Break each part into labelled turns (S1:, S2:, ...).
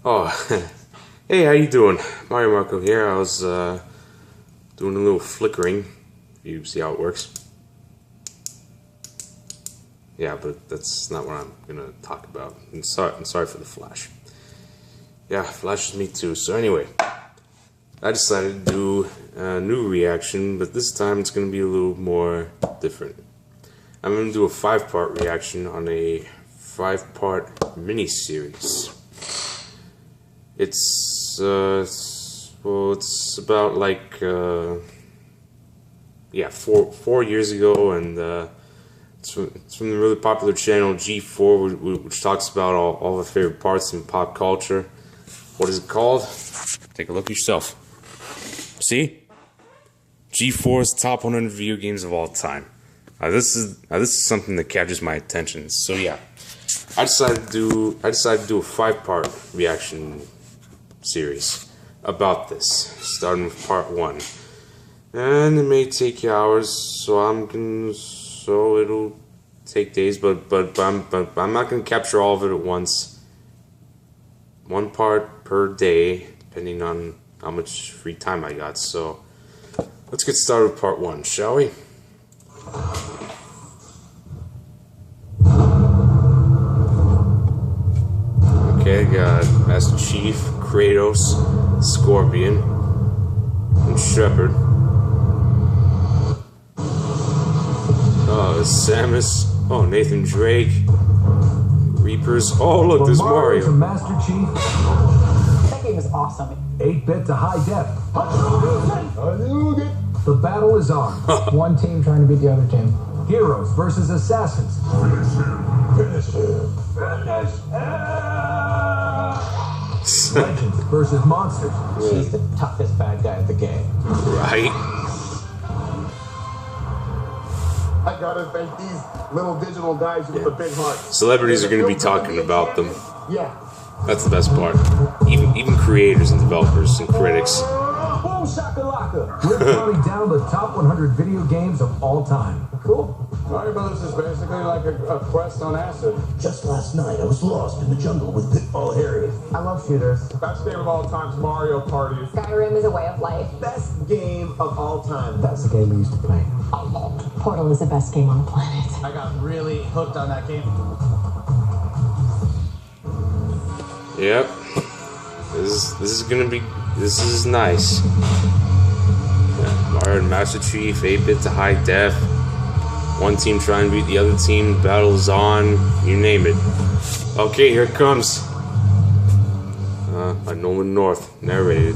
S1: Oh, hey, how you doing? Mario Marco here. I was doing a little flickering. You see how it works? Yeah, but that's not what I'm gonna talk about. I'm sorry for the flash. Yeah, flashes me too. So anyway, I decided to do a new reaction, but this time it's gonna be a little more different. I'm gonna do a 5-part reaction on a 5-part mini-series. It's about like yeah, four years ago, and it's from the really popular channel G4, which talks about all the favorite parts in pop culture. What is it called? Take a look yourself. See? G4's top 100 video games of all time. This is something that captures my attention. So yeah, I decided to do a 5-part reaction series about this, starting with part 1, and it may take hours, so it'll take days, but I'm not gonna capture all of it at once. 1 part per day, depending on how much free time I got. So let's get started with part 1, shall we? Okay, I got Master Chief, Kratos, Scorpion, and Shepard. Oh, Samus. Oh, Nathan Drake. Reapers. Oh, look, there's Mario.
S2: Master Chief.
S3: That game is awesome.
S2: 8-bit to high def. The battle is on.
S3: One team trying to beat the other team.
S2: Heroes versus assassins.
S4: Finish him.
S2: Legends versus monsters.
S3: He's the toughest bad guy at the game.
S1: Right?
S4: I gotta thank these little digital guys with the big heart.
S1: Celebrities are going to be talking about them.
S4: Yeah.
S1: That's the best part. Even creators and developers and critics.
S3: Boom shakalaka.
S2: We're counting down the top 100 video games of all time.
S3: Cool.
S5: Mario Brothers is basically like a quest on acid.
S6: Just last night, I was lost in the jungle with Pitfall Harry.
S3: I love shooters.
S5: Best game of all time's Mario Party.
S7: Skyrim is a way of life.
S4: Best game of all time.
S2: That's the game we used to play.
S7: Portal is the best game on the planet.
S3: I got really hooked on that game.
S1: Yep. This is nice. Yeah, Mario and Master Chief, 8-bit to high def. One team trying to beat the other team. Battle's on. You name it. Okay, here it comes. By Nolan North, narrated.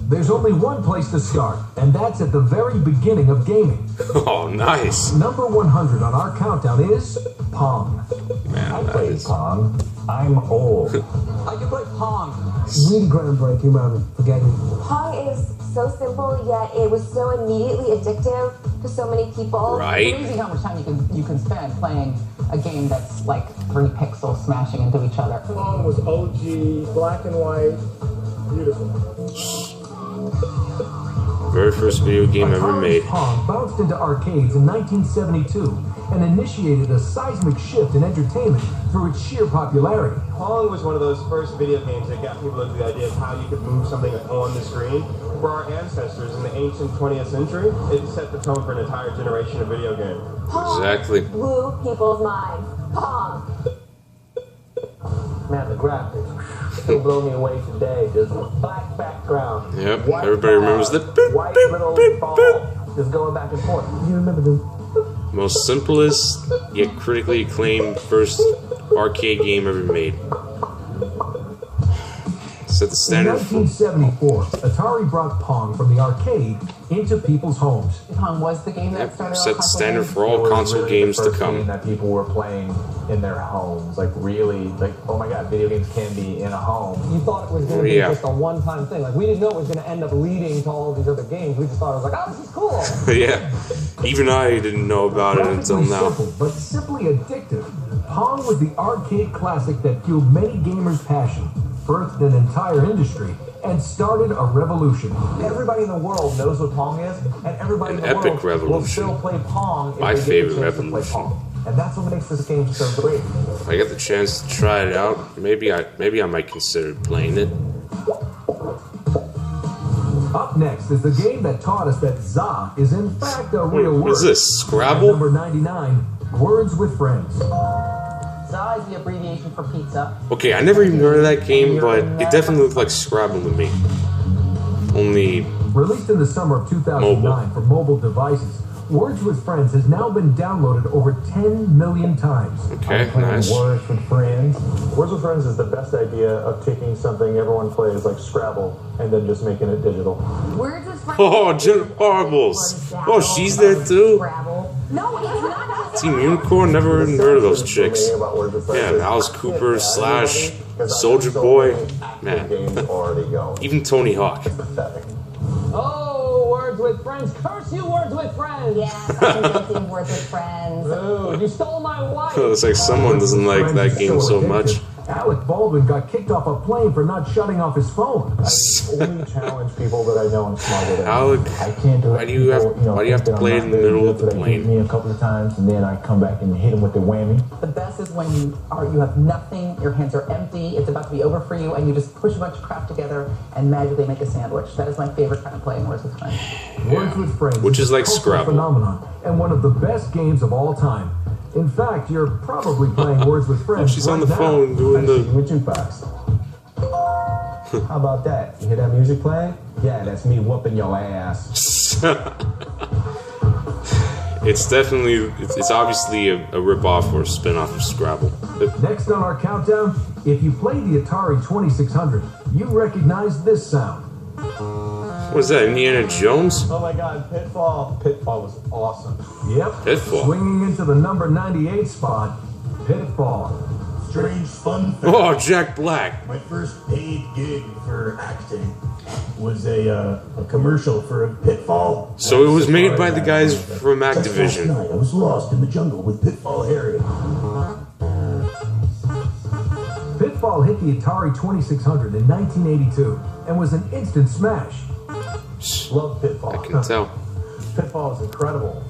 S2: There's only one place to start, and that's at the very beginning of gaming.
S1: Oh, nice.
S2: Number 100 on our countdown is Pong.
S1: Man, that is...
S6: Pong. I'm old.
S3: I can play Pong.
S2: Really groundbreaking moment for gaming.
S7: Pong is so simple, yet it was so immediately addictive to so many people.
S1: Right?
S3: It's amazing how much time you can spend playing a game that's like 3 pixels smashing into each other.
S5: Pong was OG, black and white, beautiful.
S1: Very first video game ever made.
S2: Pong bounced into arcades in 1972 and initiated a seismic shift in entertainment through its sheer popularity.
S4: Pong was one of those first video games that got people into the idea of how you could move something on the screen. For our ancestors in the ancient 20th century, it set the tone for an entire generation of video games.
S7: Pong
S1: Exactly.
S7: blew people's minds. Pong.
S3: Man, the graphics still blow me away today. Just black background.
S1: Yep,
S3: white
S1: everybody
S3: ball,
S1: remembers the boop,
S3: white
S1: boop,
S3: little
S1: boop,
S3: ball
S1: boop.
S3: just going back and forth. You remember the
S1: Most simplest, yet critically acclaimed first arcade game ever made. Set the
S2: In
S1: standard.
S2: 1974, Atari brought Pong from the arcade into people's homes.
S3: Pong was the game that
S1: Yep,
S3: started all
S1: set the
S3: console
S1: standard
S3: games.
S1: for all console games to come.
S8: That people were playing in their homes, like really, like oh my god, video games can be in a home.
S3: You thought it was going to be just a one-time thing. Like we didn't know it was going to end up leading to all these other games. We just thought it was like, oh, this is cool.
S1: Yeah, even I didn't know about it until now.
S2: Simple, but simply addictive. Pong was the arcade classic that fueled many gamers' passion, birthed an entire industry, and started a revolution.
S8: Everybody in the world knows what Pong is, and everybody in the
S1: epic
S8: world will
S1: revolution.
S8: still play Pong if
S1: My
S8: they get
S1: favorite
S8: the chance to play
S1: revolution.
S8: Pong.
S3: And that's what makes this game so great.
S1: If I get the chance to try it out, maybe I might consider playing it.
S2: Up next is the game that taught us that za is in fact a real word.
S1: What is this, Scrabble?
S2: Number 99, Words with Friends.
S9: Za is the abbreviation for pizza.
S1: Okay, I never even heard of that game, but it definitely looked like Scrabble to me. Only
S2: Released in the summer of 2009 for mobile devices, Words with Friends has now been downloaded over 10 million times.
S1: okay, nice.
S8: Words with Friends. Words with Friends is the best idea of taking something everyone plays like Scrabble and then just making it digital.
S7: Words with Friends.
S1: Oh, Jen Horribles. Oh, she's there too.
S7: Scrabble. No, it's not.
S1: Team Unicorn, never even heard of those chicks.
S8: About Words with Friends
S1: Yeah,
S8: is
S1: Alice
S8: I
S1: Cooper
S8: can't
S1: slash
S8: because I
S1: Soldier
S8: have so
S1: Boy.
S8: many active
S1: Man.
S8: games already going.
S1: Even Tony Hawk.
S8: Pathetic.
S3: Oh, Words with Friends. Curse you, Words with Friends.
S7: Yes, I'm guilty of Words with Friends.
S3: Oh, you stole my wife.
S1: It's like someone doesn't like
S2: Friends
S1: that
S2: is
S1: game so
S2: addictive.
S1: much.
S2: Alec Baldwin got kicked off a plane for not shutting off his phone.
S8: I only challenge people that I know and smuggle them.
S1: Alec,
S10: I can't do
S1: why do you have to play it in the middle of the plane?
S10: Me a couple of times, and then I come back and hit him with the whammy.
S9: The best is when you have nothing, your hands are empty, it's about to be over for you, and you just push a bunch of crap together and magically make a sandwich. That is my favorite kind of play in Words with Friends.
S2: Words with Friends,
S1: Which is like
S2: a cultural
S1: Scrabble.
S2: phenomenon and one of the best games of all time. In fact, you're probably playing Words with Friends.
S1: She's on the
S2: right now.
S1: phone doing
S10: See
S1: the.
S10: you with jukebox. How about that? You hear that music playing? Yeah, that's me whooping your ass.
S1: It's definitely, it's obviously a rip-off or a spin-off of Scrabble.
S2: Next on our countdown, if you played the Atari 2600, you recognize this sound.
S1: What is that, Indiana Jones?
S8: Oh my god, Pitfall. Pitfall was awesome.
S2: Yep.
S1: Pitfall.
S2: Swinging into the number 98 spot, Pitfall.
S6: Strange fun fact.
S1: Oh, Jack Black.
S6: My first paid gig for acting was a commercial for a Pitfall.
S1: So it was made by the guys
S6: Just
S1: from
S6: last
S1: Activision.
S6: night, I was lost in the jungle with Pitfall Harry.
S2: Pitfall hit the Atari 2600 in 1982 and was an instant smash.
S8: Love Pitfall.
S1: I can tell.
S8: Pitfall is incredible.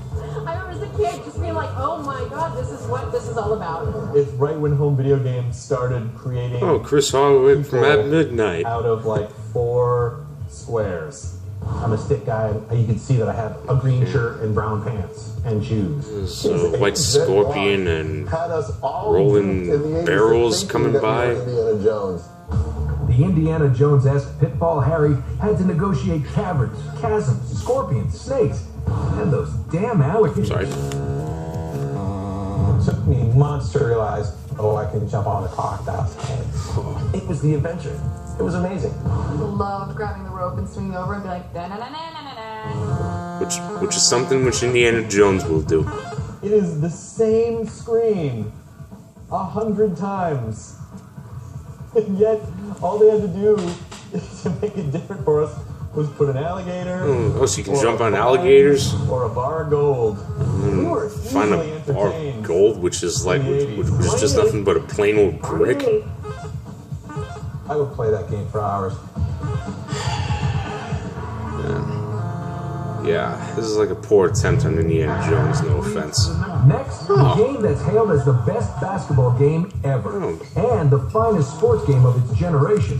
S11: I remember as a kid just being like, oh my god, this is what this is all about.
S8: It's right when home video games started creating
S1: Oh, Chris Hardwick from At Midnight.
S8: out of like 4 squares. I'm a stick guy, and you can see that I have a green shirt and brown pants and shoes.
S1: There's a white scorpion and
S8: Had us all
S1: rolling
S8: in the 80s
S1: barrels
S8: thinking
S1: coming
S8: that we
S1: by.
S8: were Indiana Jones.
S2: The Indiana Jones-esque Pitfall Harry had to negotiate caverns, chasms, scorpions, snakes, and those damn alligators.
S1: Sorry.
S8: It took me months to realize, oh, I can jump on a crocodile's head. It was the adventure. It was amazing.
S11: Loved grabbing the rope and swinging over and be like, da na na na na na.
S1: Which is something which Indiana Jones will do.
S8: It is the same screen 100 times. And yet, all they had to do to make it different for us was put an alligator.
S1: Oh, so you can
S8: or
S1: jump
S8: a
S1: on
S8: vine,
S1: alligators?
S8: or a bar of gold. We were
S1: Find
S8: easily
S1: a bar of
S8: entertained.
S1: gold, which is like, which is just nothing but a plain old brick.
S8: I would play that game for hours.
S1: Yeah, this is like a poor attempt on Indiana Jones, no offense.
S2: Next, the game that's hailed as the best basketball game ever, and the finest sports game of its generation.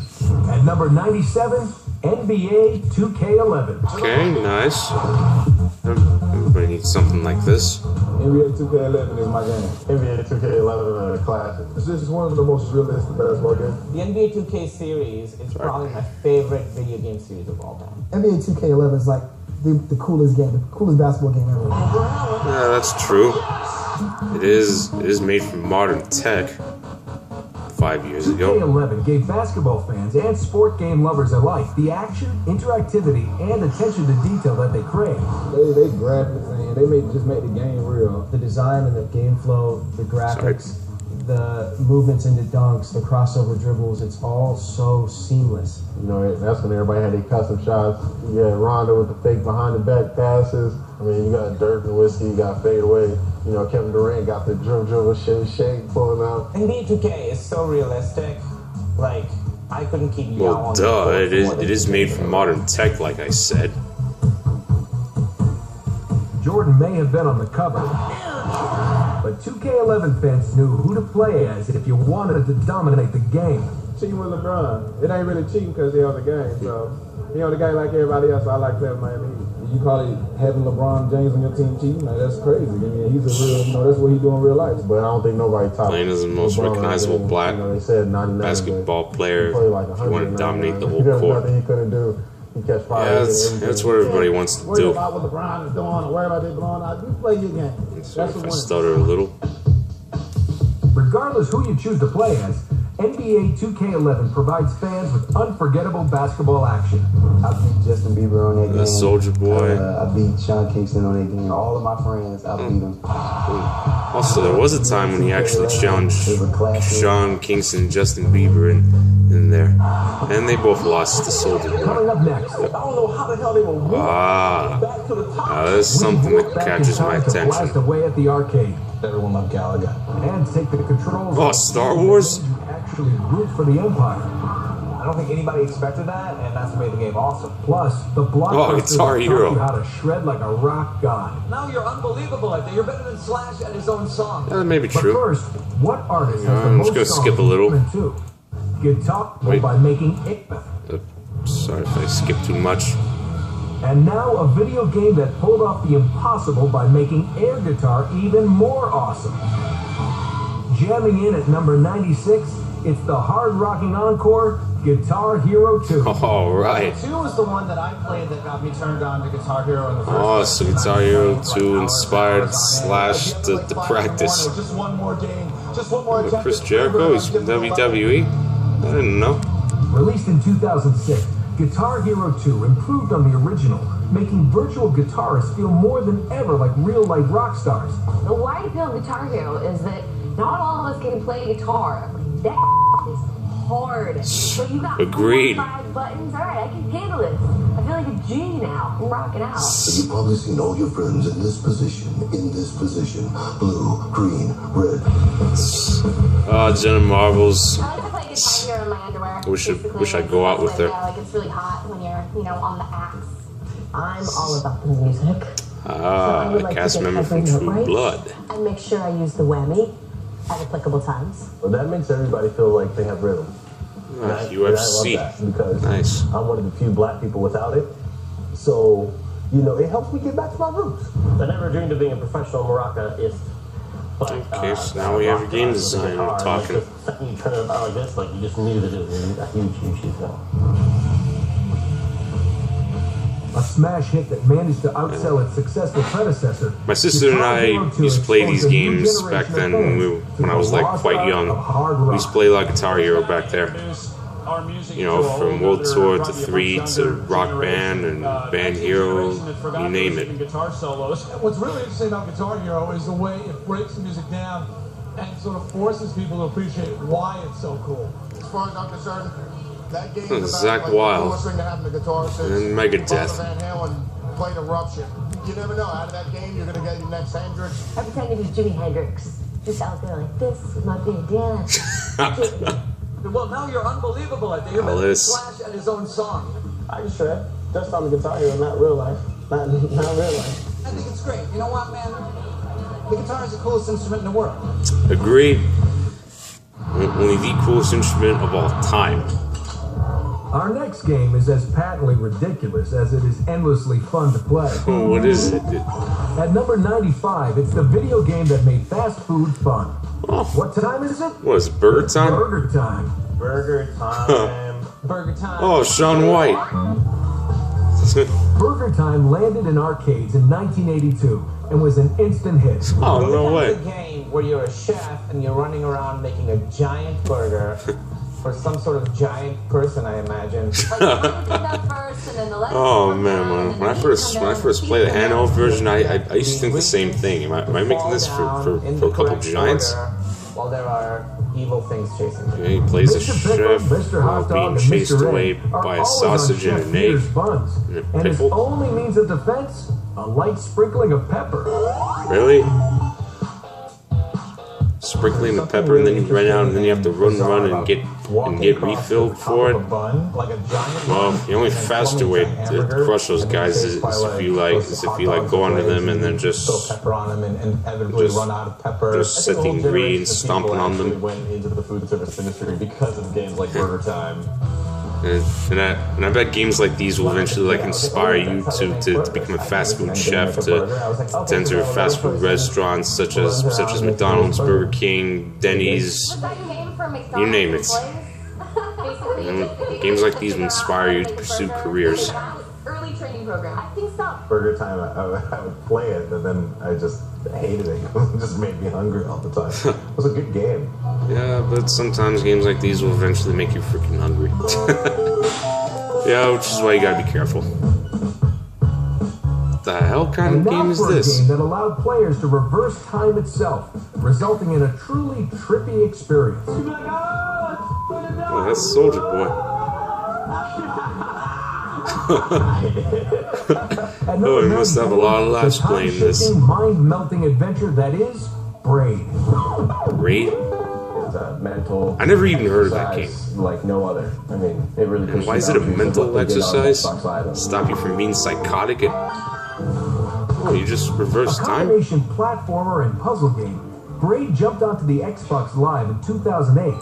S2: At number 97, NBA 2K11.
S1: Okay, nice. Everybody needs something like this.
S5: NBA 2K11 is my game.
S8: NBA 2K11 is a classic.
S5: This is one of the most realistic basketball games.
S9: The NBA 2K series is probably my favorite video game series of all time.
S12: NBA 2K11 is like the coolest game, the coolest basketball game ever.
S1: Yeah, that's true. It is made from modern tech. 5 years ago.
S2: 2K11 gave basketball fans and sport game lovers alike the action, interactivity, and attention to detail that they crave.
S5: They graphics and they just make the game real.
S12: The design and the game flow, the graphics, the movements into dunks, the crossover dribbles, it's all so seamless.
S4: You know, that's when everybody had their custom shots. You got Rondo with the fake behind the back passes. I mean, you got Dirk Nowitzki, you got fade away. You know, Kevin Durant got the dribble, shake, pulling out.
S9: NBA 2K is so realistic. Like, I couldn't keep y'all on the
S1: Well,
S9: court
S1: duh,
S9: for more
S1: it
S9: than
S1: is made from modern tech, like I said.
S2: Jordan may have been on the cover, But 2K11 fans knew who to play as if you wanted to dominate the game.
S5: Cheating with LeBron. It ain't really cheating because they're on the game. So, he on the game like everybody else. So I like playing Miami Heat.
S13: You call it having LeBron James on your team cheating? Like, that's crazy. I mean, he's a real, that's what he do in real life.
S6: But I don't think nobody top
S1: Playing as the most recognizable black
S6: they said 99,
S1: basketball player.
S6: He played like
S1: If you want to dominate the whole
S6: There's
S1: court.
S6: nothing he couldn't do. He catch fire.
S1: Yeah, that's what everybody wants to
S5: Worry
S1: do.
S5: about what LeBron is doing. Worry about they blowing out. You play your game.
S1: So if I stutter a little.
S2: Regardless who you choose to play as, NBA 2K11 provides fans with unforgettable basketball action.
S14: I beat Justin Bieber on that game.
S1: The Soldier Boy.
S14: I beat Sean Kingston on that game. All of my friends, I beat them.
S1: Also, there was a time when he actually challenged Sean Kingston and Justin Bieber in there. And they both lost to Soldier Boy.
S2: Coming up next,
S5: I don't know how the hell they were back to the top.
S1: Now that's something that catches my attention.
S2: Blast away at the arcade.
S13: Everyone loved Gallagher.
S2: And take the controls.
S1: Oh, Star Wars?
S2: Actually root for the Empire.
S3: I don't think anybody expected that, and that's what made the game awesome.
S2: Plus, the blockbusters
S1: Guitar
S2: taught
S1: Hero.
S2: you how to shred like a rock god.
S3: Now you're unbelievable at that. You're better than Slash at his own song.
S1: Yeah, that may be
S2: But
S1: true.
S2: first, what artist has the
S1: I'm just
S2: most
S1: gonna skip a little.
S2: songs? Guitar
S1: Wait.
S2: by making it.
S1: Sorry if I skipped too much.
S2: And now a video game that pulled off the impossible by making air guitar even more awesome. Jamming in at number 96, it's the hard-rocking encore, Guitar Hero 2.
S1: All right.
S3: 2 was the one that I played that got me turned on to Guitar Hero in the first
S1: Oh,
S3: place.
S1: so Guitar Hero 2 inspired Slash to practice.
S5: Just one more game. Just one more
S1: With Chris Jericho, he's from WWE. I didn't know.
S2: Released in 2006, Guitar Hero 2 improved on the original, making virtual guitarists feel more than ever like real-life rock stars.
S15: The wide appeal of Guitar Hero is that not all of us can play guitar. Like, that is hard. So you got
S1: Agreed.
S15: 5 buttons. All right, I can handle this. I feel like a G now. I'm rocking out.
S16: You've probably seen all your friends in this position, blue, green, red.
S1: Jenna Marbles.
S15: I like to play Guitar Hero in my underwear.
S1: Wish I'd go out with her.
S15: Like it's really hot when you're, on the axe. I'm all about the music.
S1: Ah, a cast member from True Blood.
S15: I make sure I use the whammy at applicable times.
S6: Well, that makes everybody feel like they have rhythm.
S1: UFC.
S6: I love that because
S1: Nice.
S6: I'm one of the few black people without it. So, it helps me get back to my roots. I never dreamed of being a professional maracaist.
S1: Okay, so now we have a game designer talking.
S6: You turn it about like this, like you just knew that it was a huge film.
S2: A smash hit that managed to outsell its successful predecessor.
S1: My sister and I used to play these games back then when I was like quite young. We used to play a lot of Guitar Hero back there. From World Tour to 3 to Rock Band and Band Hero, you name it.
S5: Guitar solos. What's really interesting about Guitar Hero is the way it breaks the music down and sort of forces people to appreciate why it's so cool. As far as I'm concerned, that game is
S1: Zach Wilde and then Megadeth.
S5: Van Halen played Eruption. You never know. Out of that game, you're going to get your next Hendrix.
S15: I pretend to be Jimi Hendrix. Just out there like, this is my big dance.
S3: Well, now you're unbelievable at that. You're better than Slash at his own song.
S6: I just shred. Just on the Guitar Hero, not real life. Not real life.
S3: I think it's great. You know what, man? The guitar is the coolest instrument in the world.
S1: Agreed. Only the coolest instrument of all time.
S2: Our next game is as patently ridiculous as it is endlessly fun to play.
S1: Oh, what is it?
S2: At number 95, it's the video game that made fast food fun.
S1: Oh.
S2: What time is it?
S1: What is it, Burger Time?
S2: Burger Time.
S6: Burger Time.
S3: Burger Time.
S1: Oh, Shaun White.
S2: Burger Time landed in arcades in 1982 and was an instant hit.
S1: Oh, no way.
S9: It's a game where you're a chef and you're running around making a giant burger for some sort of giant person, I imagine.
S1: Oh man, when I first played the handheld version, I used to think the same thing. Am I making this for a couple of giants?
S9: While there are evil things chasing you.
S1: Yeah, he plays a
S2: Mr. Pickle,
S1: chef
S2: Mr. Hot
S1: while
S2: Dog,
S1: being
S2: and
S1: chased
S2: Mr.
S1: away
S2: Ed are
S1: by a
S2: always
S1: sausage
S2: on
S1: and
S2: Chef
S1: an egg
S2: Peter's buns.
S1: and a
S2: And his
S1: pickle.
S2: only means of defense, a light sprinkling of pepper.
S1: Really? sprinkle in the pepper, and then you run out, and then you have to run and get refilled for it. Well, the only faster way to crush those guys is if you like go under them and then just set the ingredients, stomping on them.
S8: Went into the food service industry because of games like Burger Time.
S1: And I bet games like these will eventually like inspire you to become a fast food chef, to enter fast food restaurants such as McDonald's, Burger King, Denny's, you name it. And games like these will inspire you to pursue careers.
S15: Early training program. I think so.
S8: Burger Time, I would play it, and then I just hated it. It just made me hungry all the time. It was a good game.
S1: Yeah, but sometimes games like these will eventually make you freaking hungry. Yeah, which is why you gotta be careful. What the hell kind of game is this?
S2: A game that allowed players to reverse time itself, resulting in a truly trippy experience.
S1: Oh, that's Soldier Boy. Oh, he must have a lot of laughs playing this.
S2: Mind-melting adventure that is Braid.
S1: Braid?
S8: Mental.
S1: I never even heard of that game.
S8: Like no other. I mean, it really.
S1: And why is it a mental exercise? Stop you from being psychotic? Oh, you just reverse time?
S2: A combination platformer and puzzle game, Braid jumped onto the Xbox Live in 2008.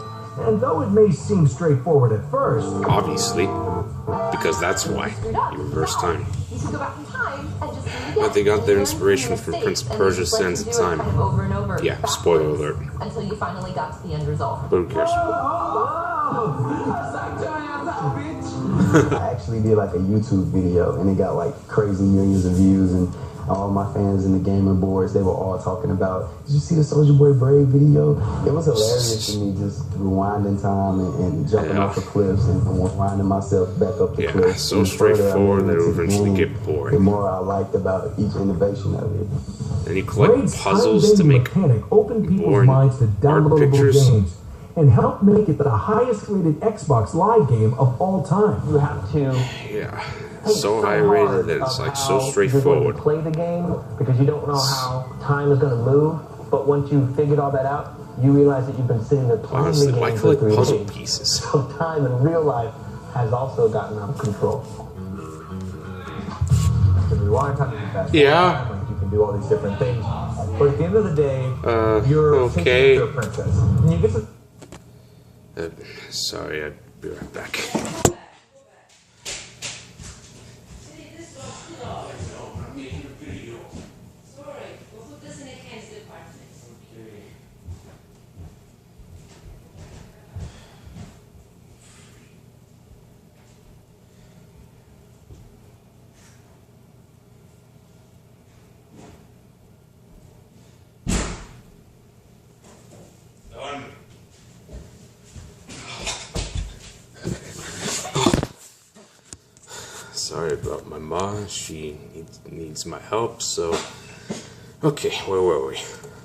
S2: And though it may seem straightforward at first...
S1: Obviously. Because that's why. You reverse time.
S15: You should go back in time and just
S1: But they got their inspiration from Prince of Persia: Sands of Time.
S15: over and over.
S1: Yeah, spoiler alert.
S15: Until you finally got to the end result.
S1: But who cares?
S14: I actually did like a YouTube video, and it got like crazy millions of views, and all my fans in the gaming boards, they were all talking about, did you see the Soulja Boy Brave video? It was hilarious to me, just rewinding time and jumping off the cliffs and winding myself back up the cliffs.
S1: So straightforward that it'll eventually get boring.
S14: The more I liked about each innovation of it.
S1: And you collect puzzles to make
S2: open people's minds to downloadable games and help make it the highest rated Xbox Live game of all time.
S3: You have to
S1: so high rated that it's like so straightforward.
S3: You play the game because you don't know how time is going to move, but once you figured all that out, you realize that you've been sitting there playing
S1: Honestly,
S3: the
S1: why
S3: game for 3
S1: puzzle
S3: days.
S1: pieces?
S3: So time in real life has also gotten out of control. If you want to talk about fast forward, you can do all these different things, but at the end of the day, you're taking your princess. And you get to
S1: sorry, I'll be right back. Sorry about my ma, she needs my help, so... Okay, where were we?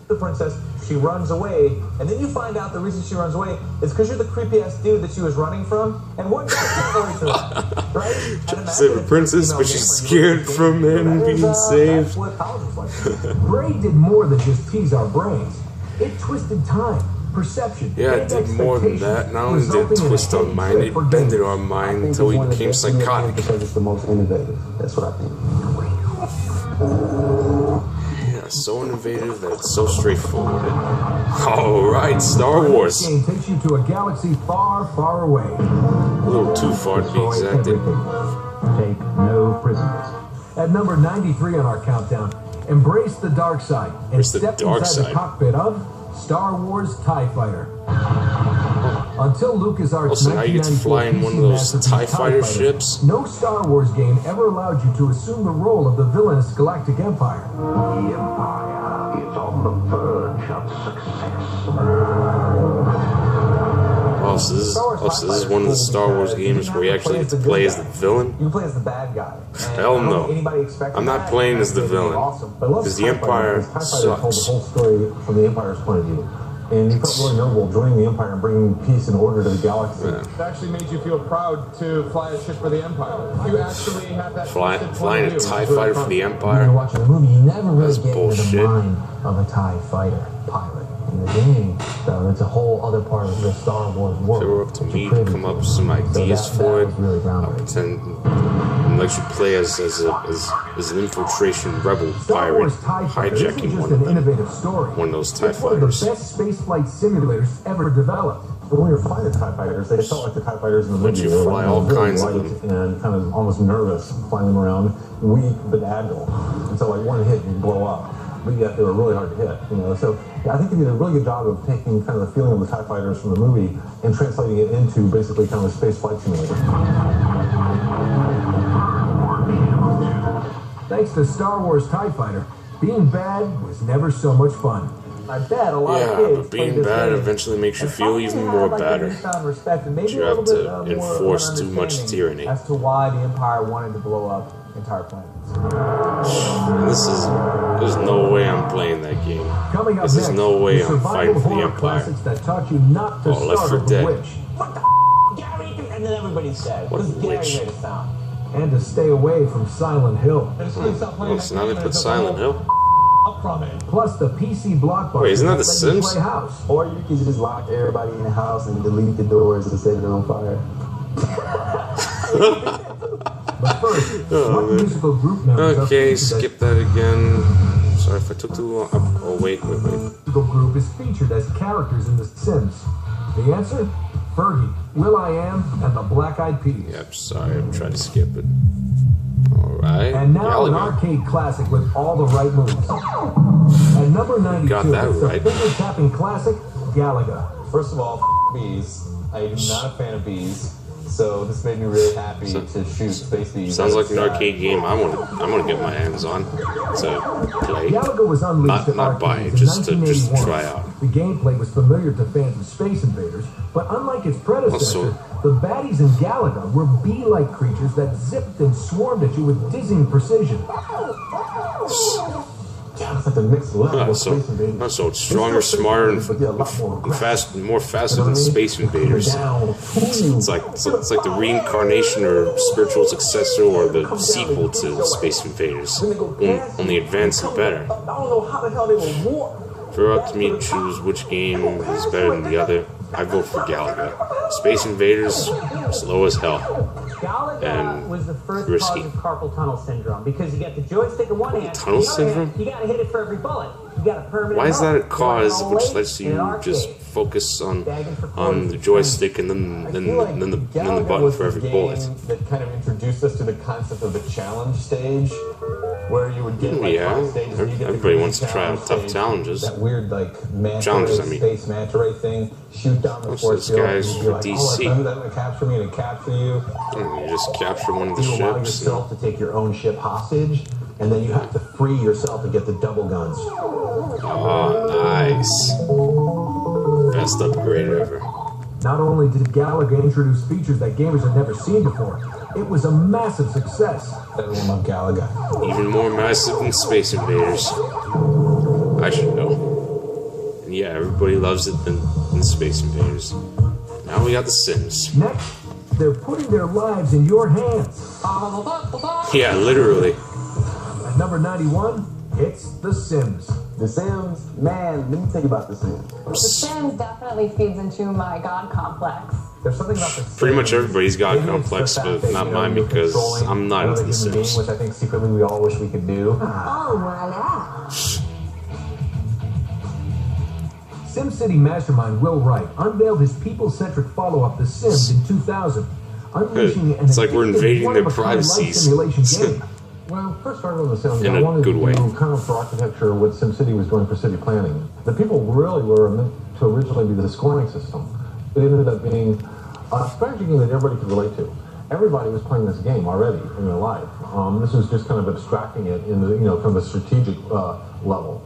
S3: The princess, she runs away, and then you find out the reason she runs away is because you're the creepy-ass dude that she was running from, and one guy can't to that, right?
S1: Trying to save a princess, but she's scared from him being saved.
S2: Braid did more than just tease our brains. It twisted time, perception,
S1: yeah, it did more than that. Not only did it twist our mind, it bended our mind until we became psychotic.
S14: Because it's the most innovative. That's what I think.
S1: Yeah, so innovative that it's so straightforward. Alright, Star Wars.
S2: This game takes you to a galaxy far, far away.
S1: A little too far to be exacted.
S2: Take no prisoners. At number 93 on our countdown, embrace the dark side and step inside the cockpit of Star Wars TIE Fighter. Until LucasArts'
S1: so now you get to fly in one of those TIE Fighter ships?
S2: No Star Wars game ever allowed you to assume the role of the villainous Galactic Empire.
S16: The Empire is on the verge of success.
S1: Oh, so this is one of the Star Wars games where you actually get to play as the villain?
S3: You can play as the bad guy.
S1: Hell no. I'm not playing as the villain. Because the Empire sucks.
S8: The whole story from the Empire's point of view. And you felt really noble joining the Empire and bringing peace and order to the galaxy.
S4: It actually made you feel proud to fly a ship for the Empire. You actually have that
S1: flying a TIE fighter for the Empire?
S3: When you're watching the movie, you never really
S1: That's
S3: get
S1: bullshit.
S3: into the mind of a TIE fighter pilot.
S6: in the game. So it's a whole other part of the Star Wars world.
S1: If it were up to me to come up with some ideas for it, I would tend to let you play as an infiltration rebel pirate hijacking one of those TIE
S2: It's one of the
S1: fighters.
S2: best spaceflight simulators ever developed.
S8: But when you're flying the TIE fighters, they felt like the TIE fighters in the movie.
S1: You
S8: They were
S1: fly
S8: like,
S1: all
S8: really
S1: kinds of
S8: light and kind of almost nervous flying them around, weak but agile. And so like one hit and you blow up. But yet they were really hard to hit, you know. So yeah, I think they did a really good job of taking kind of the feeling of the TIE fighters from the movie and translating it into basically kind of a space flight simulator.
S2: Thanks to Star Wars TIE Fighter, being bad was never so much fun.
S6: I bet a lot of
S1: Yeah,
S6: kids
S1: but
S6: play
S1: being
S6: this
S1: bad
S6: game
S1: eventually makes you
S6: and
S1: feel
S6: probably
S1: even
S6: have,
S1: more
S6: like, a
S1: badder.
S6: newfound respect and maybe
S1: You
S6: a
S1: have
S6: little bit,
S1: to
S6: more
S1: enforce
S6: of
S1: too
S6: an
S1: much
S6: understanding
S1: tyranny.
S6: as to why the Empire wanted to blow up entire planets.
S1: And there's no way I'm playing that game.
S2: Coming up
S1: There's
S2: next,
S1: no way
S2: the
S1: I'm fighting for the
S2: survival horror
S1: Empire.
S2: classics that taught you not to
S1: Oh, Left 4
S2: startle the
S1: Dead.
S2: witch.
S6: Gary, and then everybody said,
S1: What
S6: "What
S1: a
S6: does Gary
S1: witch.
S6: made a sound?"
S2: And to stay away from Silent Hill.
S1: Oh, so now they put Silent Hill?
S2: Plus the PC blockbuster.
S1: Wait, isn't that The
S2: let you
S1: Sims?
S2: play house.
S14: Or you can just lock everybody in the house and delete the doors and set it on fire.
S2: But first, what
S1: man.
S2: musical group members
S1: Okay,
S2: are featured
S1: skip that again. Sorry if I took too long. Oh, wait.
S2: musical group is featured as characters in The Sims? The answer? Fergie, Will.i.am, and the Black Eyed Peas.
S1: Yep, sorry, I'm trying to skip it. Alright.
S2: And now an
S1: Gallagher.
S2: arcade classic with all the right moves. At number 92,
S1: Got that
S2: it's
S1: right.
S2: the finger-tapping classic, Galaga.
S8: First of all, bees. I'm not a fan of bees. So this made me really happy to shoot space bees.
S1: Sounds like an arcade game I'm gonna get my hands on to play.
S2: Galaga was unleashed at
S1: Not buy it,
S2: arcades
S1: just
S2: in
S1: to
S2: 1981.
S1: try out.
S2: The gameplay was familiar to fans of Space Invaders, but unlike its predecessor, the baddies in Galaga were bee-like creatures that zipped and swarmed at you with dizzying precision.
S8: Yeah, it's like the next level of
S1: So it's stronger, smarter, and more faster than Space Invaders. It's like the reincarnation or spiritual successor or the sequel to Space Invaders, only advanced and better.
S8: I don't know how the hell they were warped.
S1: If it were up to me to choose which game is better than the other, I vote for Galaga. Space Invaders, slow as hell.
S17: Galaga
S1: And
S17: was the first
S1: risky.
S17: cause of carpal tunnel syndrome because you get the joystick in one hand,
S1: Tunnel
S17: and the other
S1: syndrome?
S17: hand, you gotta hit it for every bullet. You got a permanent.
S1: Why is that a
S17: hook.
S1: cause
S17: Going all
S1: which
S17: the way
S1: lets
S17: in an
S1: you
S17: arcade.
S1: just focus on
S17: coins.
S1: the joystick and then the
S8: Galaga
S1: button
S8: was
S1: for every
S8: the
S1: bullet?
S8: game that kind of introduced us to the concept of the challenge stage, where you would get like
S1: Yeah,
S8: 5 stages and you get
S1: everybody
S8: the
S1: wants to try out tough
S8: stage,
S1: challenges.
S8: That weird like manta
S1: Challenges,
S8: ray,
S1: I mean.
S8: space manta ray thing, shoot down the
S1: Most of
S8: force
S1: those
S8: field,
S1: guys
S8: and you'd be
S1: for
S8: like,
S1: DC.
S8: oh, that's gonna capture me and capture you.
S1: You just capture one of the
S8: You allow
S1: ships.
S8: yourself to take your own ship hostage, and then you have to free yourself to get the double guns.
S1: Oh, nice. Best upgrade ever.
S2: Not only did Galaga introduce features that gamers had never seen before, it was a massive success.
S8: Everyone loved Galaga.
S1: Even more massive than Space Invaders. I should know. And yeah, everybody loves it than Space Invaders. Now we got The Sims.
S2: Next, they're putting their lives in your hands.
S1: Yeah, literally.
S2: At number 91, it's The Sims.
S14: The Sims, man, let me think about The Sims.
S11: The Sims definitely feeds into my God complex.
S8: There's something about the
S1: Pretty much everybody's got
S8: Maybe it's
S1: complex,
S8: the fact
S1: but
S8: that,
S1: not
S8: you know,
S1: mine
S8: you're
S1: because
S8: controlling
S1: I'm not into
S8: another
S1: The
S8: human being,
S1: Sims.
S8: which I think secretly we all wish we could do.
S7: Oh, voila.
S2: SimCity mastermind Will Wright unveiled his people-centric follow-up, The Sims, in 2000, unleashing an
S1: It's like we're
S2: addictive,
S1: invading their
S2: one-of-a-kind life
S1: privacies.
S2: simulation game.
S8: When I first started on The Sims,
S1: In
S8: I
S1: a
S8: wanted
S1: good
S8: to
S1: way.
S8: do kind of for architecture what SimCity was doing for city planning. The people really were meant to originally be the scoring system. It ended up being a strategy game that everybody could relate to. Everybody was playing this game already in their life. This was just kind of abstracting it in the, from a strategic level.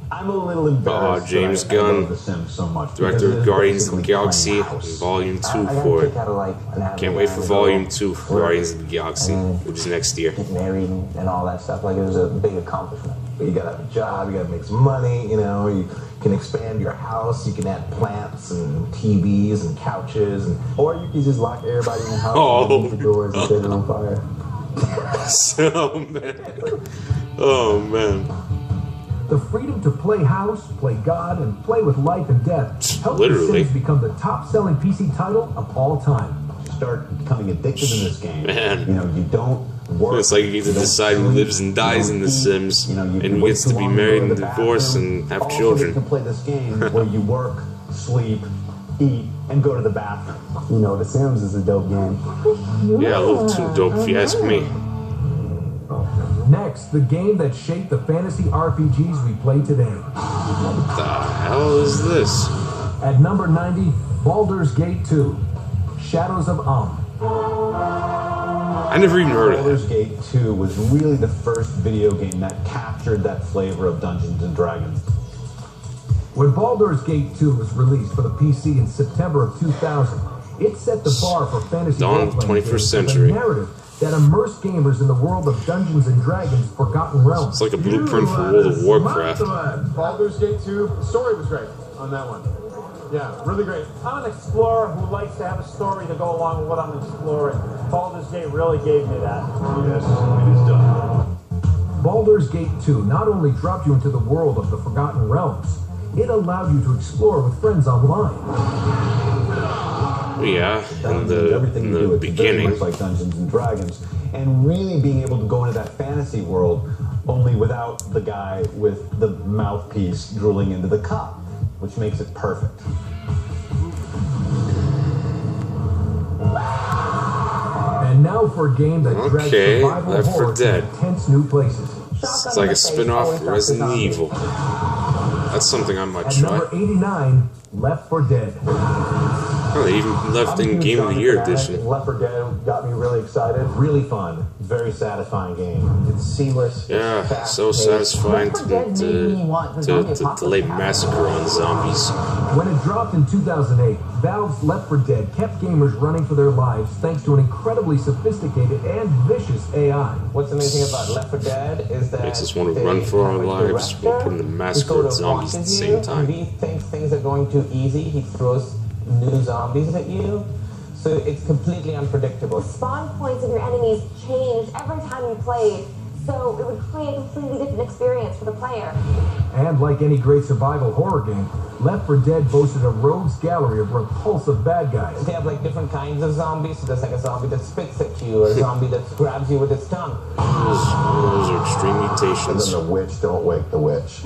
S6: I'm a little embarrassed.
S1: James
S6: that I love
S1: Gunn,
S6: The Sims so much.
S1: Director
S6: because
S1: of
S6: it is
S1: Guardians of the
S6: basically
S1: Galaxy,
S6: playing
S1: and
S6: house.
S1: Volume 2
S6: I gotta
S1: for
S6: pick
S1: it.
S6: out, like, an avenue
S1: Can't wait for
S6: to
S1: Volume
S6: go
S1: 2 for
S6: work
S1: Guardians of the Galaxy, which is next year.
S6: Get married and all that stuff. Like, it was a big accomplishment. You gotta have a job, you gotta make some money, you can expand your house, you can add plants and TVs and couches, or you can just lock everybody in the house and leave the doors and set it on fire.
S1: So, man. Oh, man.
S2: The freedom to play house, play God, and play with life and death helped The Sims become the top-selling PC title of all time.
S6: You start becoming addicted to this game.
S1: Man.
S6: You know, you don't work.
S1: It's like you get to decide who lives and dies in The Sims, and who gets to be married and divorced and have children.
S6: You can play this game where you work, sleep, eat, and go to the bathroom.
S14: You know, The Sims is a dope game.
S1: Yeah, a little too dope if you ask me.
S2: Next, the game that shaped the fantasy RPGs we play today.
S1: What the hell is this?
S2: At number 90, Baldur's Gate 2, Shadows of
S1: I never even heard of it.
S6: Baldur's Gate 2 was really the first video game that captured that flavor of Dungeons and Dragons.
S2: When Baldur's Gate 2 was released for the PC in September of 2000, it set the bar for fantasy
S1: Dawn of the 21st century.
S2: A narrative that immersed gamers in the world of Dungeons and Dragons' Forgotten Realms.
S1: It's like a blueprint for World of Warcraft.
S4: Baldur's Gate 2, the story was great on that one. Yeah, really great.
S17: I'm an explorer who likes to have a story to go along with what I'm exploring. Baldur's Gate really gave me that.
S4: Yes, it is done.
S2: Baldur's Gate 2 not only dropped you into the world of the Forgotten Realms, it allowed you to explore with friends online.
S1: Yeah, in the beginning.
S6: Much like Dungeons and Dragons, and really being able to go into that fantasy world, only without the guy with the mouthpiece drooling into the cup, which makes it perfect.
S2: And now for a game that drags survival
S1: Left 4
S2: horror to
S1: Dead.
S2: intense new places.
S1: It's like a spin-off of Resident Evil. That's something I might
S2: At
S1: try.
S2: number 89, Left 4 Dead.
S1: Oh, they even left in Game of the Year edition.
S6: Left 4 Dead got me really excited. Really fun. Very satisfying game. It's seamless.
S1: Yeah, so satisfying to lay massacre on zombies.
S2: When it dropped in 2008, Valve's Left 4 Dead kept gamers running for their lives thanks to an incredibly sophisticated and vicious AI.
S8: What's amazing about Left 4 Dead is that
S1: makes us want to run for our lives while putting the massacre of zombies at the same time.
S8: When he thinks things are going too easy, he throws new zombies at you. So it's completely unpredictable.
S7: Spawn points of your enemies changed every time you played, so it would create a completely different experience for the player.
S2: And like any great survival horror game, Left 4 Dead boasted a rogues gallery of repulsive bad guys.
S8: They have like different kinds of zombies. So there's like a zombie that spits at you, or a zombie that grabs you with its tongue.
S1: Those are extreme mutations.
S6: And then the witch, don't wake the witch.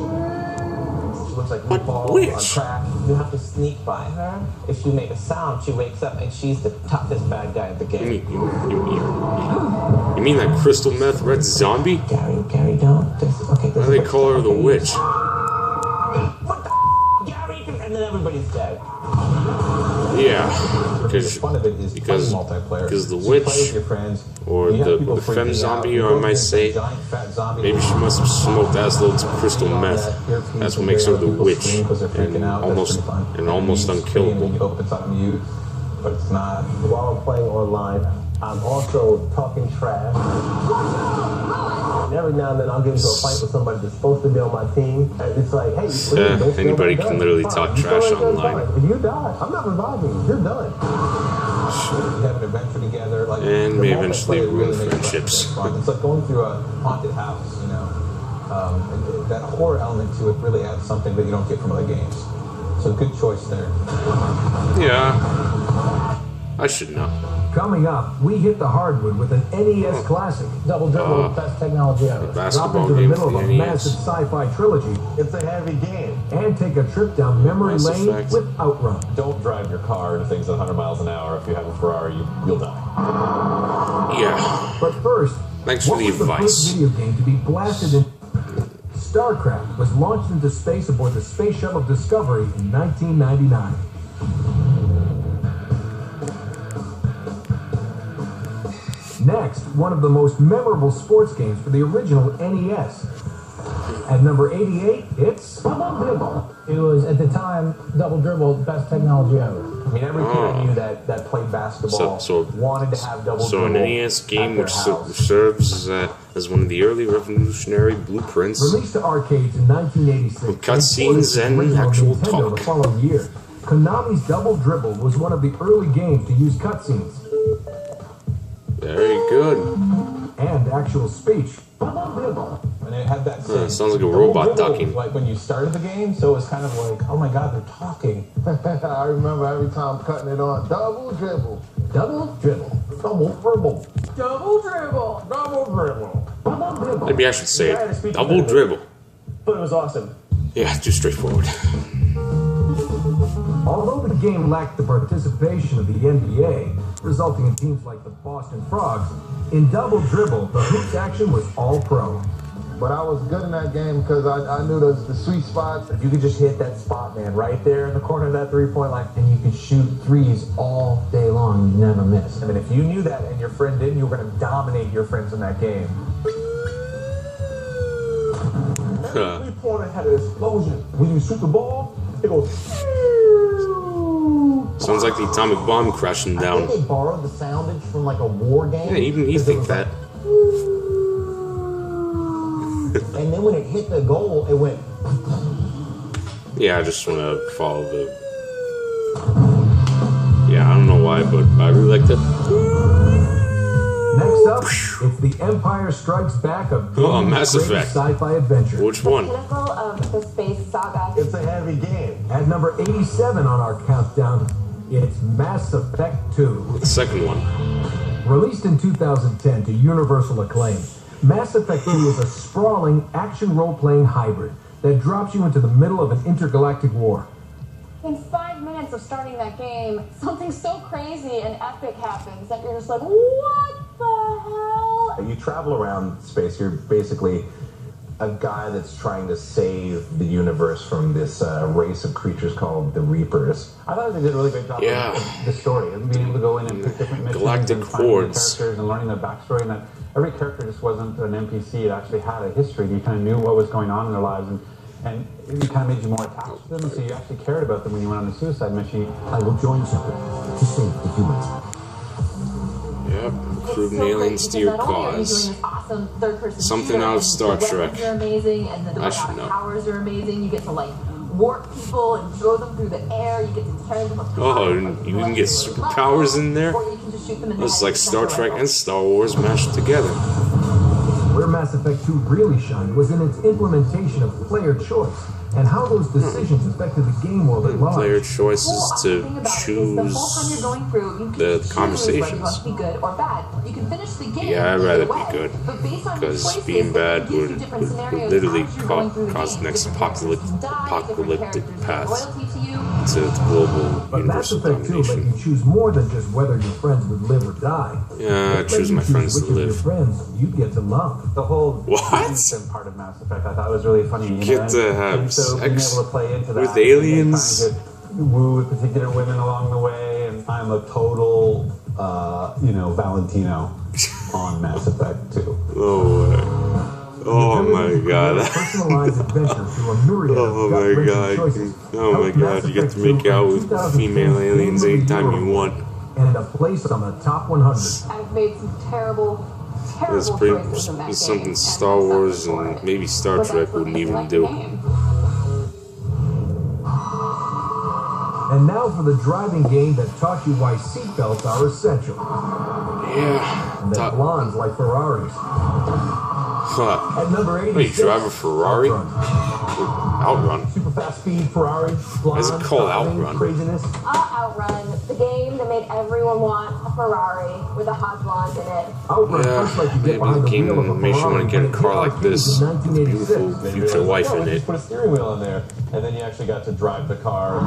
S8: She looks like RuPaul on track. You have to sneak by her. If you make a sound, she wakes up and she's the toughest bad guy in the game.
S1: You mean that crystal meth red zombie?
S8: Gary, don't. Okay,
S1: why do they call her the witch?
S8: What the Gary? And then everybody's dead.
S1: Yeah, because the witch, or the femme zombie, or I might say, maybe she must have smoked ass loads of crystal meth. That's what makes her the witch, and almost unkillable.
S6: But it's not.
S10: While I'm playing online, I'm also talking trash. And every now and then I'll get into a fight with somebody that's supposed to be on my team. And it's like, hey,
S1: anybody can literally talk trash online.
S10: If you die, I'm not reviving you. You're done.
S6: You have an adventure together, like,
S1: and may eventually ruin friendships.
S6: It's like going through a haunted house, you know. And that horror element to it really adds something that you don't get from other games. So good choice there.
S1: Yeah, I should know.
S2: Coming up, we hit the hardwood with an NES classic.
S12: Double dribble, best technology ever.
S2: Drop into the middle of a massive sci-fi trilogy.
S6: It's a heavy game.
S2: And take a trip down memory lane with Outrun.
S6: Don't drive your car into things at 100 miles an hour. If you have a Ferrari, you'll die.
S1: Yeah.
S2: But first,
S1: thanks for the advice.
S2: The first video game to be blasted in StarCraft was launched into space aboard the Space Shuttle Discovery in 1999. Next, one of the most memorable sports games for the original NES. At number 88, it's Double Dribble.
S12: It was, at the time, Double Dribble, best technology ever.
S8: I mean, every kid I knew that played basketball wanted to have Double Dribble.
S1: So an NES game which serves as one of the early revolutionary blueprints.
S2: Released to arcades in 1986.
S1: With cutscenes and actual talk.
S2: The following year, Konami's Double Dribble was one of the early games to use cutscenes.
S1: Very good.
S2: And actual speech.
S6: And
S8: and it had that same.
S1: Sounds like a robot
S8: dribble,
S1: ducking.
S8: like when you started the game, so it was kind of like, oh my god, they're talking.
S10: I remember every time cutting it on. Double dribble.
S8: Double dribble. Double dribble.
S11: Double dribble.
S8: Double dribble. Double dribble.
S1: Maybe I should say it. Double dribble.
S17: But it was awesome.
S1: Yeah, too straightforward.
S2: Although the game lacked the participation of the NBA, resulting in teams like the Boston Frogs, in Double Dribble, the hoops action was all pro.
S10: But I was good in that game because I knew the sweet spots.
S3: If you could just hit that spot, man, right there in the corner of that three-point line, and you could shoot threes all day long, you never miss. I mean, if you knew that and your friend didn't, you were going to dominate your friends in that game.
S8: That three-pointer had an explosion. When you shoot the ball, it goes.
S1: Sounds like the atomic bomb crashing
S3: I
S1: down.
S3: think they borrowed the soundage from like a war game.
S1: Yeah, even you think that.
S3: And then when it hit the goal, it went.
S1: Yeah, I just want to follow the. Yeah, I don't know why, but I really like that.
S2: Next up, it's The Empire Strikes Back of
S1: Mass Effect.
S2: sci-fi adventure.
S1: Which one?
S7: Pinnacle of the space saga.
S10: It's a heavy game.
S2: At number 87 on our countdown, it's Mass Effect 2.
S1: The second one.
S2: Released in 2010 to universal acclaim, Mass Effect 2 is a sprawling action role-playing hybrid that drops you into the middle of an intergalactic war.
S11: In 5 minutes of starting that game, something so crazy and epic happens that you're just like, what the hell?
S6: You travel around space. You're basically a guy that's trying to save the universe from this race of creatures called the Reapers.
S8: I thought they did a really great job of the story and being able to go in and pick different missions
S1: Galactic
S8: and finding the
S1: Hordes.
S8: characters and learning their backstory, and that every character just wasn't an NPC. It actually had a history. You kind of knew what was going on in their lives, and it kind of made you more attached to them, so you actually cared about them when you went on a suicide mission.
S2: I will join Shepard to save the humans.
S1: Yep, recruiting aliens to your cause.
S11: Awesome third-person
S1: Something out of Star Trek.
S11: Are amazing, and the
S1: I should know.
S11: powers are amazing. You get to like warp people and throw them through the air. You get to turn them apart.
S1: Oh, and you can get superpowers in there?
S11: Or you can just shoot them in the
S1: It's
S11: head
S1: like
S11: with
S1: Star
S11: a
S1: Trek
S11: rifle.
S1: and Star Wars mashed together.
S2: Where Mass Effect 2 really shined was in its implementation of player choice and how those decisions affected the game world at large.
S1: Player choices to
S11: The whole time
S1: choose
S11: you're going through, you can
S1: the
S11: choose
S1: conversations.
S11: whether you want to be good or bad. You can finish the game.
S1: Yeah, I'd rather
S11: either way,
S1: be good,
S11: but based on your
S1: because
S11: choices,
S1: being bad
S11: it gives you
S1: would
S11: different scenarios
S1: literally
S11: as you're going through the
S1: cause
S11: game.
S1: the next
S11: Different characters can die, different
S1: apocalyptic
S11: characters
S1: path
S11: give loyalty to you.
S1: to the global
S2: But Mass
S1: universal
S2: Effect 2 let
S1: domination.
S2: you choose more than just whether your friends would live or die.
S1: Yeah, I
S2: It let
S1: choose
S2: you
S1: my friends to
S2: which of your
S1: live.
S2: friends you'd get to love.
S8: The whole
S1: What?
S8: instant part of Mass Effect I thought was really funny. You
S1: Get
S8: know?
S1: to have
S8: and so being
S1: sex
S8: able to play into that
S1: with aliens?
S8: and trying to woo particular women along the way, and I'm a total, Valentino on Mass Effect 2.
S1: Oh my god.
S2: Personalized adventure through a myriad
S1: Oh
S2: of
S1: my
S2: gut-wrenching
S1: god.
S2: choices.
S1: Oh my
S2: Help Mass
S1: god, you get
S2: Effect
S1: to make
S2: 2
S1: out
S2: from
S1: with
S2: 2010
S1: female aliens
S2: Game of the
S1: anytime
S2: Year
S1: you want.
S2: and a place on the top 100.
S11: I've made some terrible
S1: It's
S11: choices
S1: pretty
S11: in that
S1: it's
S11: game,
S1: something
S11: and
S1: Star
S11: I'm
S1: Wars
S11: sorry for
S1: and
S11: it.
S1: maybe Star
S11: But
S1: Trek
S11: that's what
S1: wouldn't
S11: makes it
S1: even
S11: like
S1: do.
S11: the game.
S2: And now for the driving game that taught you why seatbelts are essential.
S1: Yeah.
S2: And that blondes like Ferraris.
S1: Huh.
S2: At number 86,
S1: Wait, you drive a Ferrari? Outrun.
S2: super fast speed Ferrari.
S1: Why is it called
S2: driving,
S1: Outrun?
S2: Craziness.
S7: Outrun, the game that made everyone want a Ferrari with a hot blonde in it.
S2: Outrun
S1: Yeah,
S2: first let you get
S1: maybe
S2: behind
S1: the
S2: the
S1: game
S2: wheel of a
S1: makes you
S2: Ferrari
S1: want to get a
S2: when it
S1: car
S2: hit
S1: like
S2: arcades
S1: this.
S2: in 1986.
S1: Beautiful future wife in
S8: You
S1: it.
S8: just put a steering wheel in there, and then you actually got to drive the car.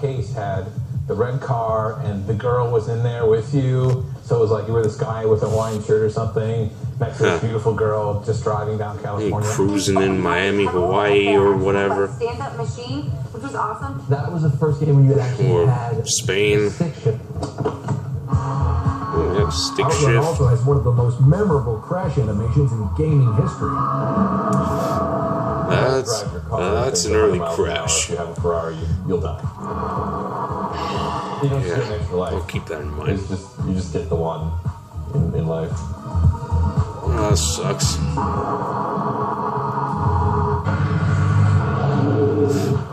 S8: Case had the red car, and the girl was in there with you. So it was like you were this guy with a Hawaiian shirt or something next to this beautiful girl just driving down
S1: You
S8: California.
S1: cruising in Miami, Hawaii, or whatever.
S11: Stand-up machine, which was awesome.
S12: That was the first game when you actually
S1: Or
S12: had
S1: Spain.
S12: stick shift.
S1: Oh, yeah, stick
S2: Outrun
S1: shift.
S2: also has one of the most memorable crash animations in gaming history.
S1: That's an early crash.
S8: If you have a Ferrari, you'll die. You don't just get an extra life.
S1: I'll keep that in mind.
S8: It's just, you just get the one in life.
S1: Oh, that sucks.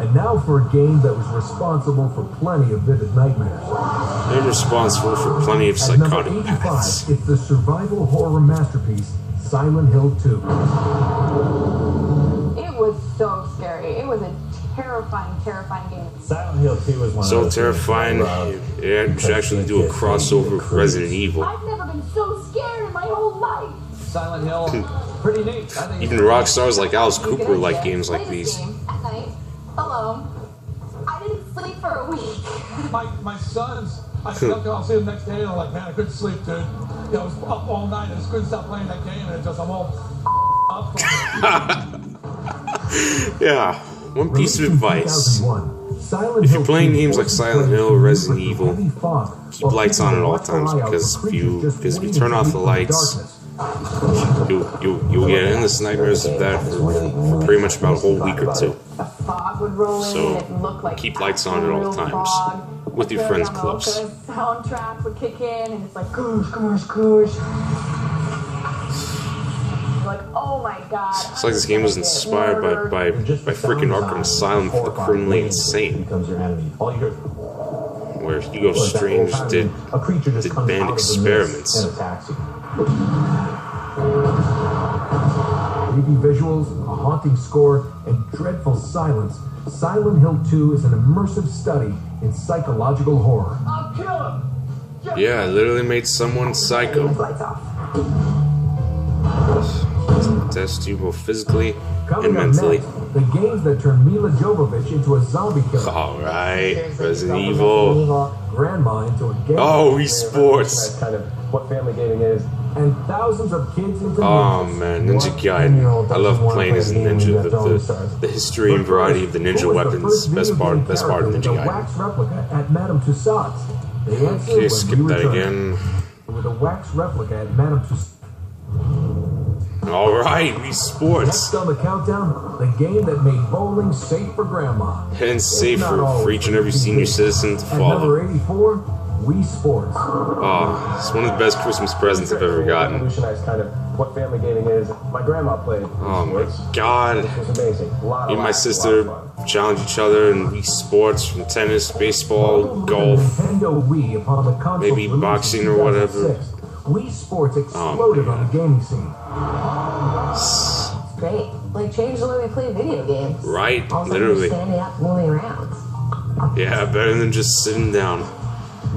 S2: And now for a game that was responsible for plenty of vivid nightmares.
S1: I'm responsible for plenty of
S2: At number
S1: psychotic
S2: 85,
S1: paths.
S2: it's the survival horror masterpiece, Silent Hill 2.
S11: It was so scary. It was a terrifying game.
S3: Silent Hill 2 was one
S1: So
S3: of those
S1: terrifying. Yeah, you should actually do a crossover with Resident Evil.
S11: I've never been so scared in my whole life.
S3: Silent Hill, pretty neat. I think
S1: Even rock stars like Alice Cooper like games like these.
S11: At night, alone. I didn't sleep for a week.
S5: My sons, I slept, I'll see them next day, and I'm like, man, I couldn't sleep, dude. You know, I was up all night, I just couldn't stop playing that game, and I'm all up.
S1: Yeah, one piece of advice.
S2: 2001,
S1: If you're playing games like Silent Hill or Resident Evil, keep lights on at all times, because if you turn off the lights, you'll get endless nightmares of that for pretty much about a whole week or two.
S11: A fog would roll in, and it looked like
S1: Keep lights on at all times, with your friends close.
S11: The soundtrack would kick in, and it's like, goosh, goosh, goosh. Like, oh my god.
S1: It's like this game was inspired by freaking Arkham Asylum for the criminally insane, where Hugo Strange did banned experiments.
S2: Creepy visuals, a haunting score, and dreadful silence, Silent Hill 2 is an immersive study in psychological horror.
S5: I'll kill him!
S1: Yeah, it literally made someone psycho. Test you both physically and mentally.
S2: Next, the games that turn Mila Jovovich into a zombie killer.
S1: Alright, Resident Evil.
S2: Grandma into a game.
S1: Oh, esports.
S10: That's kind of what family gaming is.
S2: And thousands of kids into
S1: Oh man, Ninja Gaiden. I love playing as a ninja. The history and variety of the ninja weapons. Best part of Ninja
S2: Gaiden. Wax replica at Madame Tussauds. The answer
S1: Okay,
S2: when
S1: skip
S2: we
S1: that
S2: return.
S1: again.
S2: With a wax replica at Madame Tussauds.
S1: Alright, Wii Sports.
S2: Next on the countdown, the game that made bowling safe for Grandma.
S1: And safe for each and every senior citizen to
S2: At
S1: follow.
S2: number 84, Wii Sports.
S1: Oh, it's one of the best Christmas presents I've ever gotten.
S10: Revolutionized kind of what family gaming is. My grandma played.
S1: Oh my god.
S10: It was amazing.
S1: Me and my sister challenge each other in Wii Sports, from tennis, baseball, golf,
S2: Nintendo Wii upon the console
S1: maybe boxing or whatever.
S2: Wii Sports exploded on the gaming scene.
S15: Great. Like, change the way we play video games.
S1: Right,
S15: Also,
S1: literally.
S15: standing up, moving around.
S1: Yeah, better than just sitting down.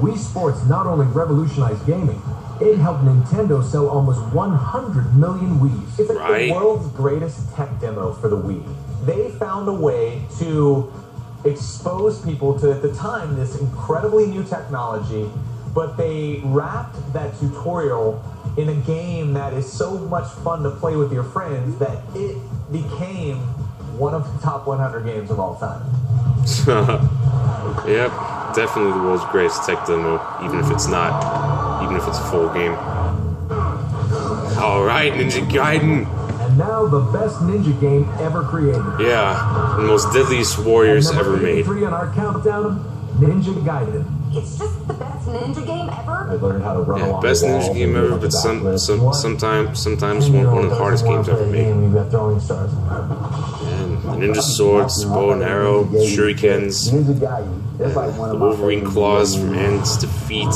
S2: Wii Sports not only revolutionized gaming, it helped Nintendo sell almost 100 million Wiis.
S3: It's like the world's greatest tech demo for the Wii. They found a way to expose people to, at the time, this incredibly new technology, but they wrapped that tutorial in a game that is so much fun to play with your friends that it became one of the top 100 games of all time.
S1: Yep, definitely the world's greatest tech demo, even if it's not, even if it's a full game. Alright, Ninja Gaiden.
S2: And now the best ninja game ever created.
S1: Yeah, the most deadliest warriors
S2: And
S1: ever
S2: number
S1: made.
S2: 83 on our countdown, Ninja Gaiden.
S15: It's just the best ninja game ever.
S10: I learned how to run
S1: Yeah, best ninja game ever, but sometimes one of the hardest games ever made.
S10: We've got throwing stars.
S1: And the ninja swords, bow and arrow, shurikens, the Wolverine claws from hands to feet,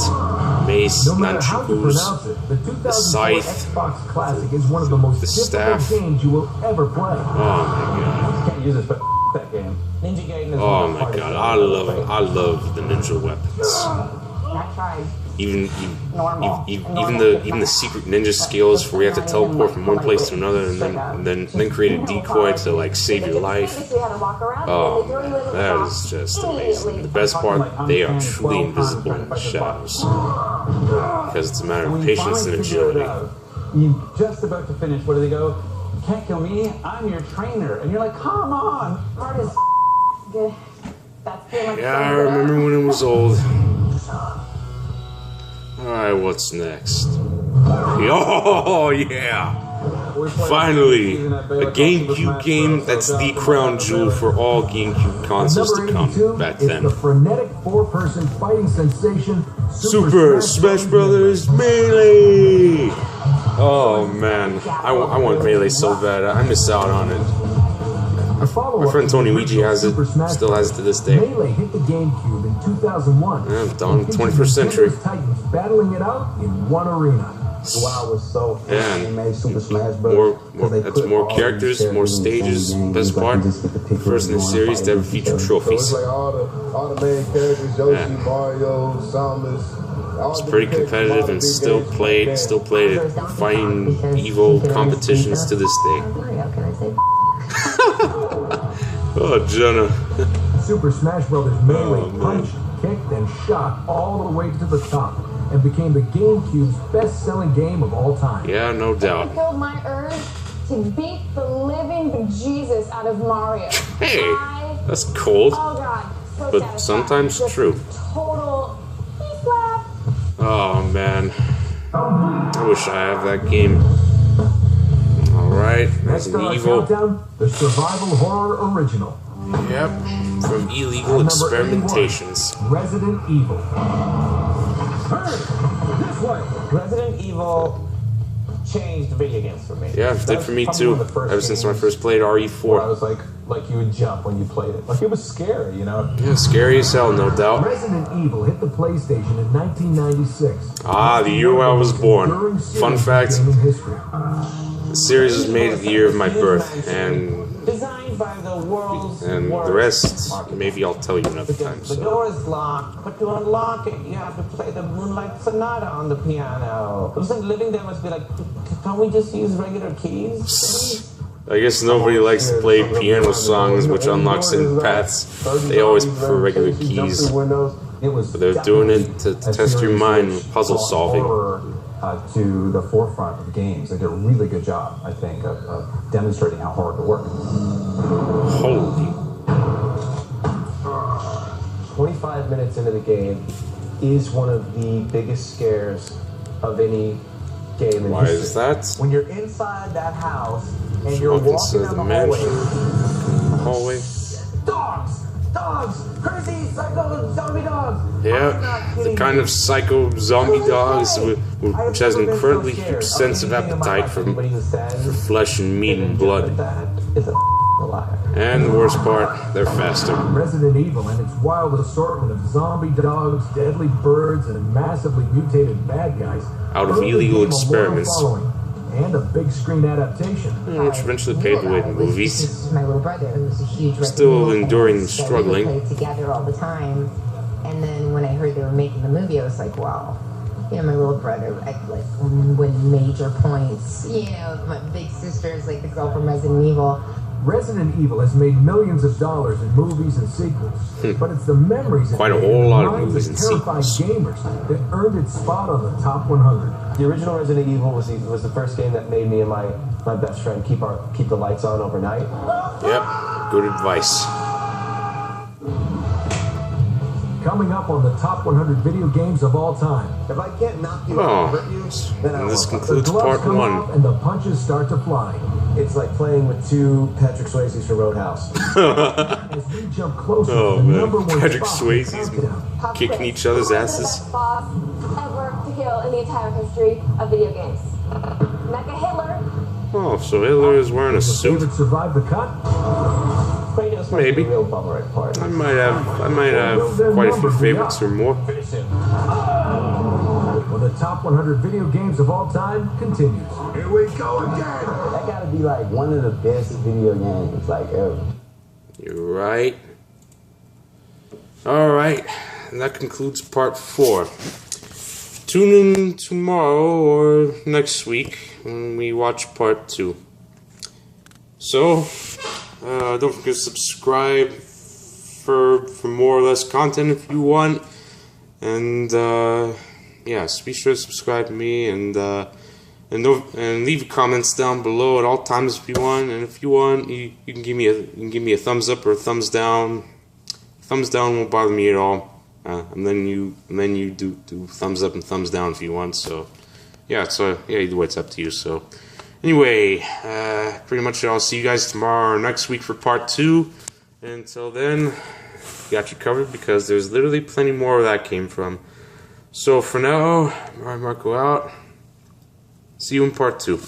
S1: mace,
S2: No matter how you
S1: nunchakus,
S2: pronounce it, the 2004
S1: scythe,
S2: Xbox Classic is one of the most difficult
S1: staff.
S2: games you will ever play.
S1: Oh my god.
S10: Can't use this, but that game.
S3: Ninja Gaiden is
S1: Oh my god, I love the ninja weapons.
S15: I tried.
S1: Even the secret ninja skills where you have to teleport from one place to another and then create a decoy to like save your life. Oh man, that is just amazing. The best part, they are truly invisible in the shadows. Because it's a matter of patience and agility.
S18: You're just about to finish. Where do they go? You can't kill me. I'm your trainer. And you're like, come on.
S11: Hard as good. That's pretty much
S1: Yeah, I remember when it was old. Alright, what's next? Oh, yeah! Finally! A GameCube game that's the crown jewel for all GameCube consoles to come back then.
S2: The frenetic four-person fighting sensation,
S1: Super Smash Brothers Melee! Oh man, I want Melee so bad. I miss out on it. My friend Tony Luigi has it, still has it to this day.
S2: Melee hit the GameCube in 2001.
S1: Yeah, done 21st century.
S2: Titans battling it out in one arena.
S6: WoW was so fun.
S1: Yeah,
S6: They made Super Smash Bros.
S1: That's more characters, more stages. Best part, first in the series to ever feature trophies.
S13: So it's like all the main characters, Yoshi, Mario, Samus.
S1: It's pretty competitive and still played at fighting evil competitions to this day. Oh, Jenna.
S2: Super Smash Bros. Melee punched, kicked, and shot all the way to the top, and became the GameCube's best-selling game of all time.
S1: Yeah, no doubt.
S11: It killed my urge to beat the living bejesus out of Mario.
S1: Hey, that's cold.
S11: Oh God, so
S1: but
S11: satisfying.
S1: sometimes
S11: Just
S1: true.
S11: Total slap.
S1: Oh man, I wish I have that game. Alright, Resident Evil.
S2: Countdown, the survival horror original.
S1: Yep, from Illegal Experimentations.
S2: Resident Evil.
S3: This way. Resident Evil changed video games for me.
S1: Yeah, it did for me too. Ever since I first played RE4.
S3: I was like you would jump when you played it. Like it was scary, you know?
S1: Yeah, scary as hell, no doubt.
S2: Resident Evil hit the PlayStation in 1996.
S1: Ah, the year I was born. Fun fact, the series was made the year of my birth, and
S3: Designed by the world's
S1: the rest, maybe I'll tell you another time.
S3: The door is locked, but to unlock it, you have to play the Moonlight Sonata on the piano. It was like living there must be like, can't we just use regular keys?
S1: I guess nobody likes to play piano songs, which unlocks hidden paths. They always prefer regular keys. But they're doing it to test your mind with puzzle solving.
S3: To the forefront of games. They did a really good job, I think, of demonstrating how hard it works.
S1: Holy.
S10: 25 minutes into the game is one of the biggest scares of any game in
S1: Why
S10: history.
S1: is that?
S3: When you're inside that house and you're walking down the hallway. Dogs! Crazy psycho zombie dogs!
S1: Yeah, the kind of psycho zombie dogs which has an incredibly huge sense of appetite for flesh and meat and blood. And the worst part, they're faster.
S2: Resident Evil and its wild assortment of zombie dogs, deadly birds, and massively mutated bad guys
S1: Out of illegal experiments.
S2: And a big screen adaptation.
S1: Which eventually paved the way to movies.
S15: This is my little brother, who's a huge
S1: Still enduring and
S15: We
S1: struggling.
S15: played together all the time, and then when I heard they were making the movie, I was like, wow. You know, my little brother, like win major points. You know, my big sister is like the girl from Resident Evil.
S2: Resident Evil has made millions of dollars in movies and sequels, but it's the memories
S1: Quite a whole lot of movies and sequels.
S2: Gamers that earned its spot on the top 100.
S10: The original Resident Evil was the first game that made me and my best friend keep the lights on overnight.
S1: Yep, good advice.
S2: Coming up on the top 100 video games of all time.
S3: If I can't knock you out, hurt you, then I
S1: And this
S3: won't.
S1: concludes
S2: The gloves
S1: part
S2: come
S1: 1.
S2: off and the punches start to fly.
S10: It's like playing with two Patrick Swayze's for Roadhouse.
S2: As we jump closer
S1: Oh
S2: to the
S1: man,
S2: number one
S1: Patrick
S2: spot in the
S1: Swayze's
S2: countdown.
S1: kicking each other's asses.
S7: Best boss ever to kill in the entire history of video games. Mecha Hitler.
S1: Oh, so Hitler is wearing a suit?
S2: Favorite survive the cut?
S1: Maybe.
S10: Real bummer at parties.
S1: I might have quite a few favorites or more.
S2: Well, the top 100 video games of all time continues.
S16: Here we go again.
S14: That gotta be like one of the best video games like ever.
S1: You're right. Alright, and that concludes part 4. Tune in tomorrow or next week when we watch part 2. So, don't forget to subscribe for more or less content if you want. And yeah, so be sure to subscribe to me and leave comments down below at all times if you want. And if you want, you can give me a thumbs up or a thumbs down. Thumbs down won't bother me at all. And then you do thumbs up and thumbs down if you want. So yeah, either way it's up to you. So anyway, pretty much I'll see you guys tomorrow or next week for part 2. And until then, got you covered because there's literally plenty more where that came from. So for now, Marco out. See you in part 2.